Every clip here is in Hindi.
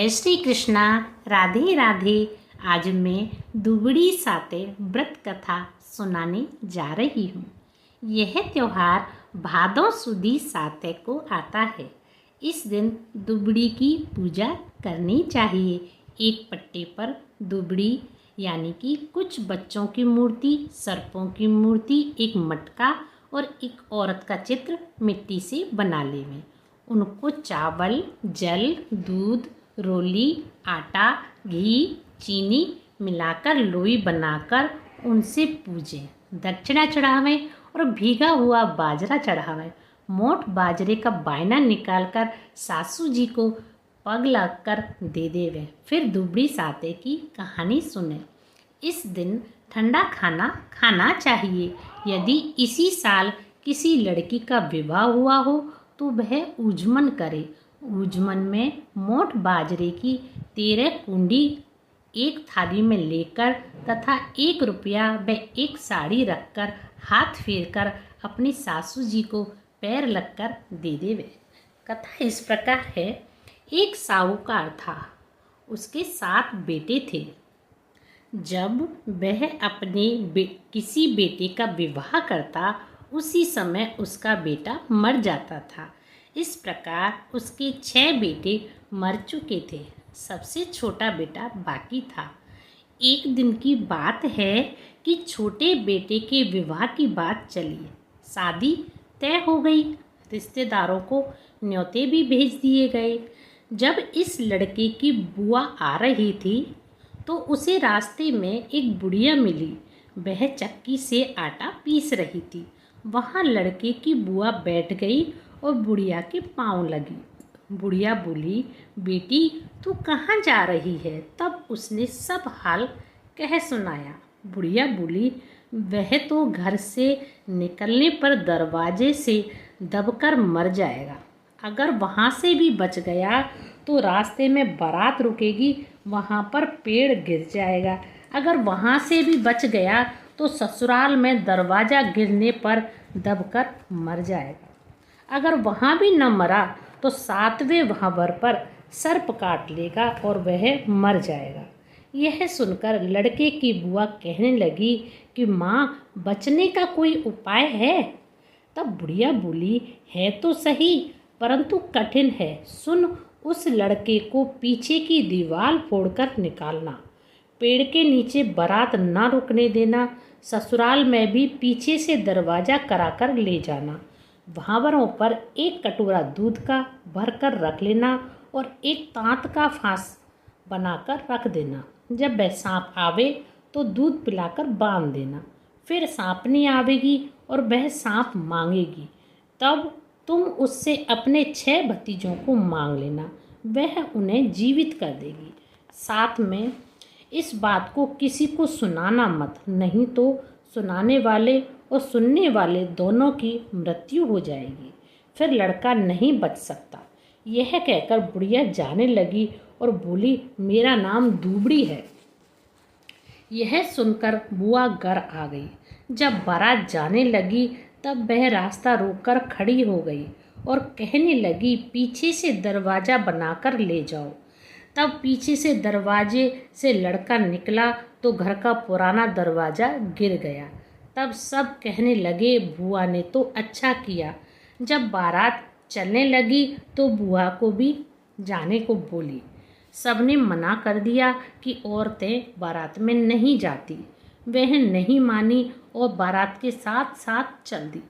जय श्री कृष्णा। राधे राधे। आज मैं दुबड़ी साते व्रत कथा सुनाने जा रही हूँ। यह त्यौहार भादों सुदी साते को आता है। इस दिन दुबड़ी की पूजा करनी चाहिए। एक पट्टे पर दुबड़ी यानी कि कुछ बच्चों की मूर्ति, सर्पों की मूर्ति, एक मटका और एक औरत का चित्र मिट्टी से बना लें। उनको चावल, जल, दूध, रोली, आटा, घी, चीनी मिलाकर लोई बनाकर उनसे पूजें। दक्षिणा चढ़ावें और भीगा हुआ बाजरा चढ़ावें। मोट बाजरे का बायना निकालकर सासू जी को पग लगकर दे देवें। फिर दुबड़ी साते की कहानी सुने। इस दिन ठंडा खाना खाना चाहिए। यदि इसी साल किसी लड़की का विवाह हुआ हो तो वह ऊझमन करे। ऊझमन में मोट बाजरे की 13 कुंडी एक थाली में लेकर तथा 1 रुपया व 1 साड़ी रखकर हाथ फेरकर अपनी सासू जी को पैर लगकर दे देवे। कथा इस प्रकार है। एक साहूकार था, उसके 7 बेटे थे। जब वह अपने किसी बेटे का विवाह करता, उसी समय उसका बेटा मर जाता था। इस प्रकार उसके 6 बेटे मर चुके थे। सबसे छोटा बेटा बाकी था। एक दिन की बात है कि छोटे बेटे के विवाह की बात चली। शादी तय हो गई। रिश्तेदारों को न्योते भी भेज दिए गए। जब इस लड़के की बुआ आ रही थी तो उसे रास्ते में एक बुढ़िया मिली। वह चक्की से आटा पीस रही थी। वहाँ लड़के की बुआ बैठ गई और बुढ़िया के पाँव लगी। बुढ़िया बोली, बेटी तू कहाँ जा रही है? तब उसने सब हाल कह सुनाया। बुढ़िया बोली, वह तो घर से निकलने पर दरवाजे से दबकर मर जाएगा। अगर वहाँ से भी बच गया तो रास्ते में बारात रुकेगी, वहाँ पर पेड़ गिर जाएगा। अगर वहाँ से भी बच गया तो ससुराल में दरवाज़ा गिरने पर दबकर मर जाएगा। अगर वहाँ भी न मरा तो 7वें वहर पर सर्प काट लेगा और वह मर जाएगा। यह सुनकर लड़के की बुआ कहने लगी कि माँ, बचने का कोई उपाय है? तब बुढ़िया बोली, है तो सही परंतु कठिन है। सुन, उस लड़के को पीछे की दीवार फोड़कर निकालना। पेड़ के नीचे बारात ना रुकने देना। ससुराल में भी पीछे से दरवाज़ा कराकर ले जाना। वहावरों पर 1 कटोरा दूध का भरकर रख लेना और एक तांत का फांस बनाकर रख देना। जब वह सांप आवे तो दूध पिलाकर बांध देना। फिर सांपनी आवेगी और वह सांप मांगेगी, तब तुम उससे अपने 6 भतीजों को मांग लेना। वह उन्हें जीवित कर देगी। साथ में इस बात को किसी को सुनाना मत, नहीं तो सुनाने वाले और सुनने वाले दोनों की मृत्यु हो जाएगी। फिर लड़का नहीं बच सकता। यह कहकर बुढ़िया जाने लगी और बोली, मेरा नाम दुबड़ी है। यह सुनकर बुआ घर आ गई। जब बारात जाने लगी तब वह रास्ता रोककर खड़ी हो गई और कहने लगी, पीछे से दरवाज़ा बनाकर ले जाओ। तब पीछे से दरवाजे से लड़का निकला तो घर का पुराना दरवाज़ा गिर गया। तब सब कहने लगे, बुआ ने तो अच्छा किया। जब बारात चलने लगी तो बुआ को भी जाने को बोली। सबने मना कर दिया कि औरतें बारात में नहीं जाती। वह नहीं मानी और बारात के साथ साथ चल दी।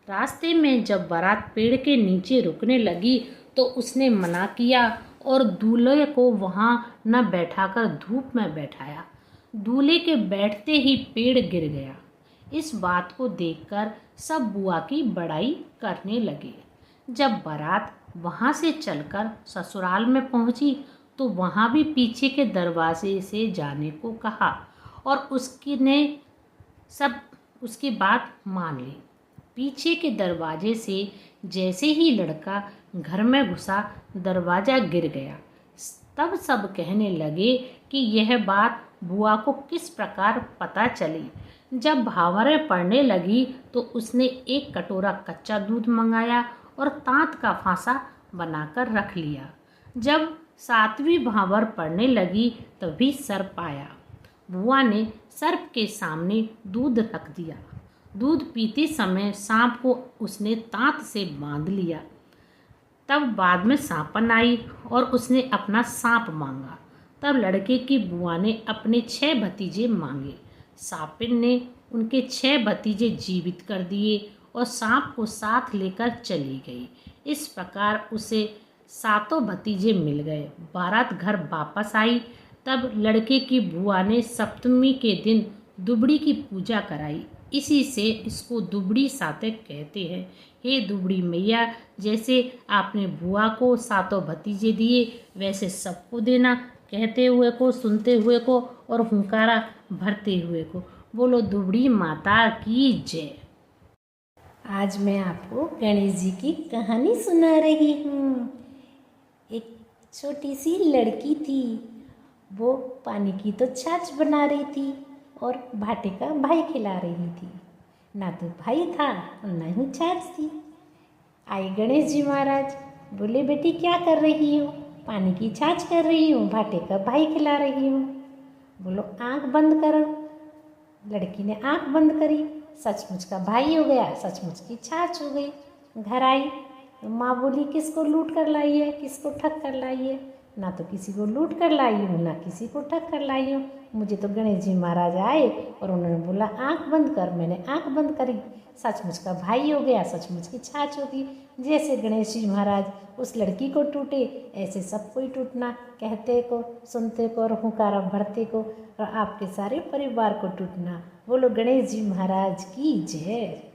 रास्ते में जब बारात पेड़ के नीचे रुकने लगी तो उसने मना किया और दूल्हे को वहाँ न बैठाकर धूप में बैठाया। दूल्हे के बैठते ही पेड़ गिर गया। इस बात को देखकर सब बुआ की बड़ाई करने लगे। जब बारात वहाँ से चलकर ससुराल में पहुँची तो वहाँ भी पीछे के दरवाजे से जाने को कहा और उसने सब उसकी बात मान ली। पीछे के दरवाजे से जैसे ही लड़का घर में घुसा, दरवाज़ा गिर गया। तब सब कहने लगे कि यह बात बुआ को किस प्रकार पता चली। जब भावरें पड़ने लगी तो उसने 1 कटोरा कच्चा दूध मंगाया और तांत का फांसा बनाकर रख लिया। जब सातवीं भांवर पड़ने लगी तभी सर्प आया। बुआ ने सर्प के सामने दूध रख दिया। दूध पीते समय सांप को उसने तांत से बांध लिया। तब बाद में सांपन आई और उसने अपना सांप मांगा। तब लड़के की बुआ ने अपने 6 भतीजे मांगे। सांपिन ने उनके 6 भतीजे जीवित कर दिए और सांप को साथ लेकर चली गई। इस प्रकार उसे 7 भतीजे मिल गए। बारात घर वापस आई। तब लड़के की बुआ ने सप्तमी के दिन दुबड़ी की पूजा कराई। इसी से इसको दुबड़ी सातक कहते हैं। हे दुबड़ी मैया, जैसे आपने बुआ को 7 भतीजे दिए वैसे सबको देना, कहते हुए को, सुनते हुए को और हुंकारा भरते हुए को। बोलो दुबड़ी माता की जय। आज मैं आपको गणेश जी की कहानी सुना रही हूँ। एक छोटी सी लड़की थी। वो पानी की तो छाछ बना रही थी और भाटे का भाई खिला रही थी। ना तो भाई था और ना ही छाछ थी। आए गणेश जी महाराज, बोले बेटी क्या कर रही हो? पानी की छाछ कर रही हूँ, भाटे का भाई खिला रही हूँ। बोलो आँख बंद करो। लड़की ने आँख बंद करी। सचमुच का भाई हो गया, सचमुच की छाछ हो गई। घर आई तो माँ बोली किसको लूट कर लाई है, किसको ठग कर लाई है? ना तो किसी को लूट कर लाई हूँ, ना किसी को ठग कर लाई हूँ। मुझे तो गणेश जी महाराज आए और उन्होंने बोला आँख बंद कर। मैंने आँख बंद करी, सचमुच का भाई हो गया, सचमुच की छाछ होगी। जैसे गणेश जी महाराज उस लड़की को टूटे, ऐसे सबको ही टूटना, कहते को, सुनते को और हुंकारा भरते को, और आपके सारे परिवार को टूटना। बोलो गणेश जी महाराज की जय।